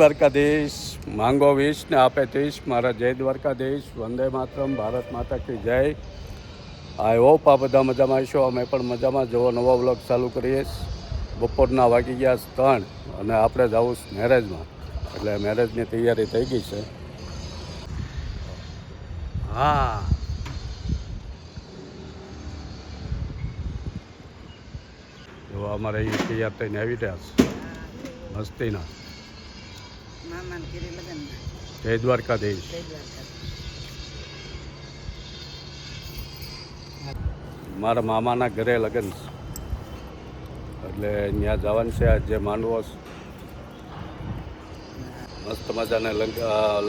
દ્વારકાધીશ માંગો 20 ને આપે 30. મારા જય દ્વારકાધીશ. વંદે માતરમ. ભારત માતા કી જય. આઈ હોપ આ બધા મજામાં હશો. અમે પણ મજામાં. જવો નવો વ્લોગ ચાલુ કરીએ. બપોરના વાગી ગયા 3 અને આપણે જવું મેરેજમાં, એટલે મેરેજની તૈયારી થઈ ગઈ છે. હા, જો અમારે અહીં તૈયાર થઈને આવી રહ્યા છે મસ્તીના. જય દ્વારકાધીશ. મારા મામાના ઘરે લગ્ન છે, એટલે ત્યાં જવાનું છે. આજે માંડવો મસ્ત મજાના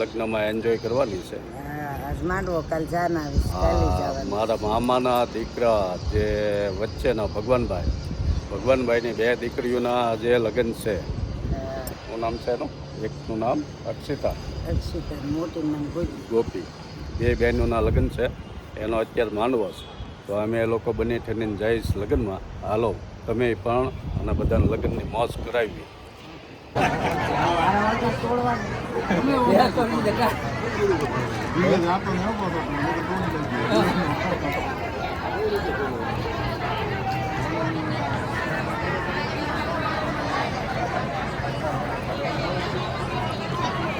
લગ્નમાં એન્જોય કરવાની છે. મારા મામાના દીકરા જે વચ્ચેના ભગવાનભાઈની 2 દીકરીઓના આજે લગ્ન છે. શું નામ છે એનું? એકનું નામ અક્ષિતા, મોટી ગોપી. 2 બહેનોના લગ્ન છે. એનો અત્યારે માંડવો છે. તો અમે એ લોકો બની ઠરીને જઈશ લગ્નમાં. હાલો તમે પણ અને બધાને લગ્નની મોજ કરાવી.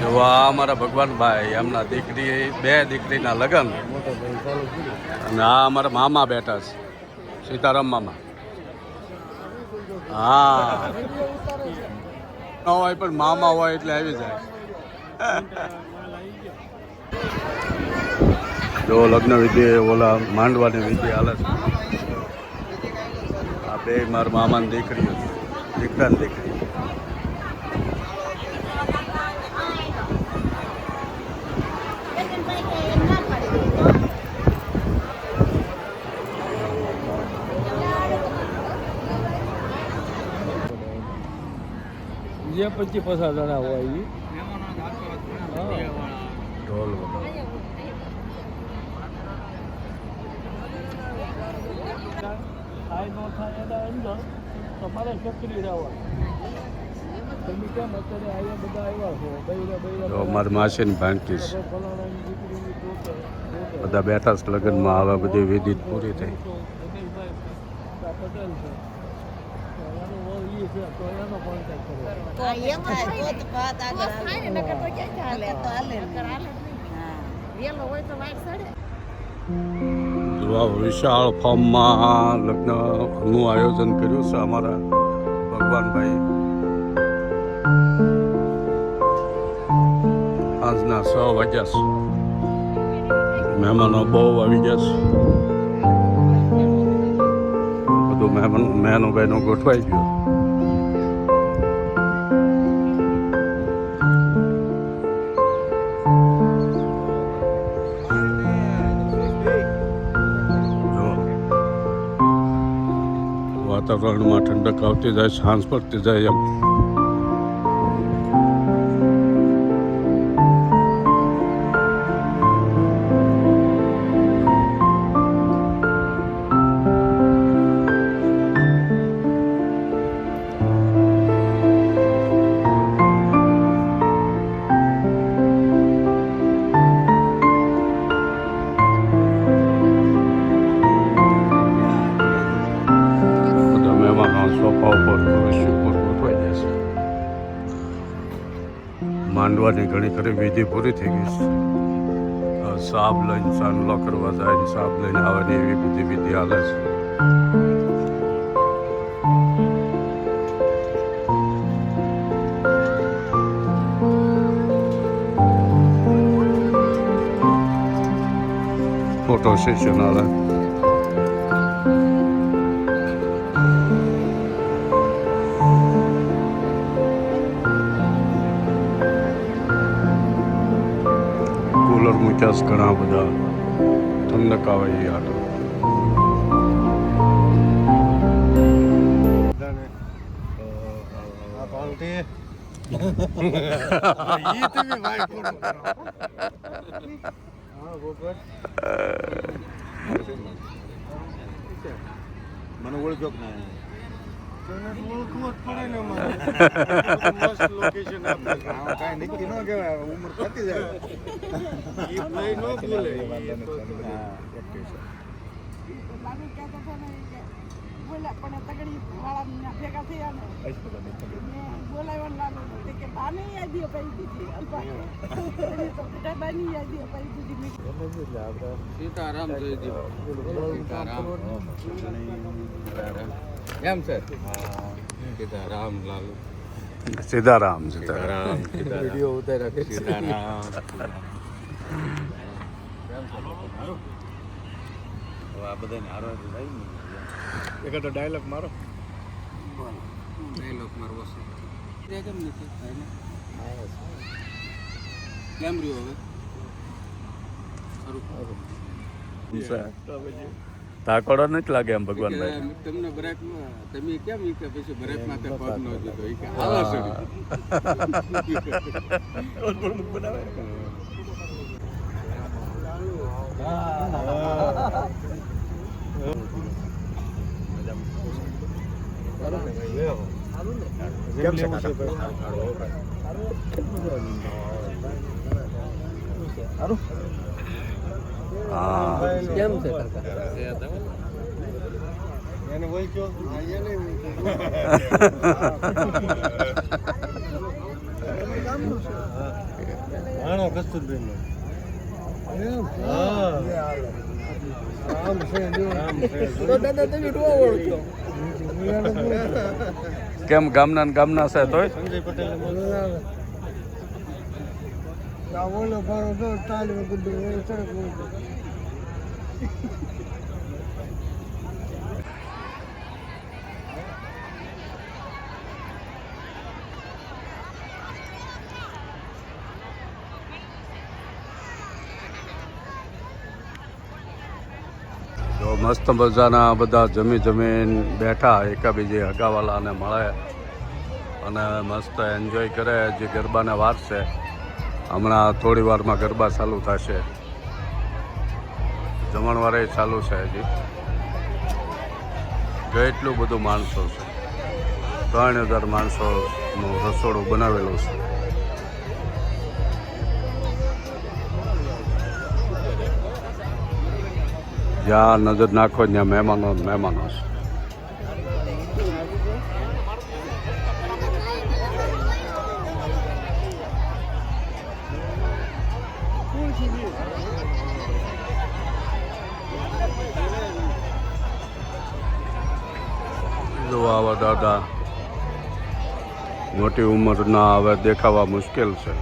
એવા અમારા ભગવાનભાઈ, એમના દીકરી 2 દીકરીના લગ્ન. અને આ અમારા મામા બેઠા છે, સીતારામ મામા. હા, ન હોય પણ મામા હોય એટલે આવી જાય. જો લગ્ન વિધિ, ઓલા માંડવાની વિધિ હાલે છે. આ 2 મારા મામાની દીકરીઓ, દીકરાની દીકરી. જે 25-50 જણા હોય એ ઢોલ થાય ન થાય એના અંદર તમારે સક્રિય રહેવાનું. તમે કેમ અત્યારે અહીંયા બધા આવ્યા છો? અમારી માસીની ભાણકી છે. બધા બેઠા છે લગ્નમાં. હવે બધી વિધિ પૂરી થઈ. પટેલ છે તો એનો કોન્ટેક્ટ કરો. વિશાળ ફોર્મમાં લગ્નનું આયોજન કર્યું છે અમારા ભગવાનભાઈ. આજના 6 વાગ્યા છે. મહેમાનો બહુ આવી ગયા છે. બધું મહેમાનો બહેનો ગોઠવાઈ ગયું. વાતાવરણમાં ઠંડક આવતી જાય, સાંજ પડતી જાય એમ. માંડવાની ઘણી ખરી વિધિ પૂરી થઈ ગઈ છે. સાબ લઈને ચાંદલો કરવા જાય ને સાબ લઈને આવવાની એવી બધી વિધિ હાલે છે. ફોટો સેશન હાલે. કુલર મૂક્યા છે ઘણા બધા, ઠંડક આવે એ હાટો. મને ઓળખ્યો કે નહીં? કાંઈ નક્કી ન કહેવાય, ઉંમર થતી જાય. મારું કહેતો હતો ને કે બોલ્યા પણ તગડી વાળા ભેગા થયા ને બોલાવ્યો ને લાલો કે બાને યાદીઓ કરી દીધી અલ્પા તો બેટા બાની યાદીઓ કરી દીધી સીતારામ જય દેવ. સીતારામ. કેમ છે? સીતારામ લાલુ. સીતારામ સીતારામ સીતારામ. વિડીયો ઉતાર્યા કે સીતારામ. આ બધાને હારો થાય ને. એકાદો ડાયલોગ મારો. ડાયલોગ મારવો છે. કેમ નથી કેમ રહ્યો હવે? તાકોડો નથી લાગે એમ ભગવાનભાઈ. તમને બ્રેકમાં તમે કેમ ઈ કે પછી બ્રેક માથે પગ ન દીધો ઈ કે આવા છે. કેમ છે કાકા? હા કેમ છે કાકા? એને વહી ગયો આનો કસ્તુરભાઈ દાદા તમે ડોવા ઓળખો. કેમ ગામના ને ગામના છે તોય સંજય પટેલ બોલો બારો તાલી તો મસ્ત મજાના બધા જમીન બેઠા એકાબીજે હગાવાલાને મળે અને મસ્ત એન્જોય કરે. જે ગરબાને વાર છે, હમણાં થોડી વારમાં ગરબા ચાલુ થશે. જમણવારે ચાલુ છે હજી. કેટલું બધું માણસો છે, 3000 માણસોનું રસોડું બનાવેલું છે. જ્યાં નજર નાખો ત્યાં મહેમાનો જ મહેમાનો છે. જો આવા દાદા મોટી ઉંમરના હવે દેખાવા મુશ્કેલ છે.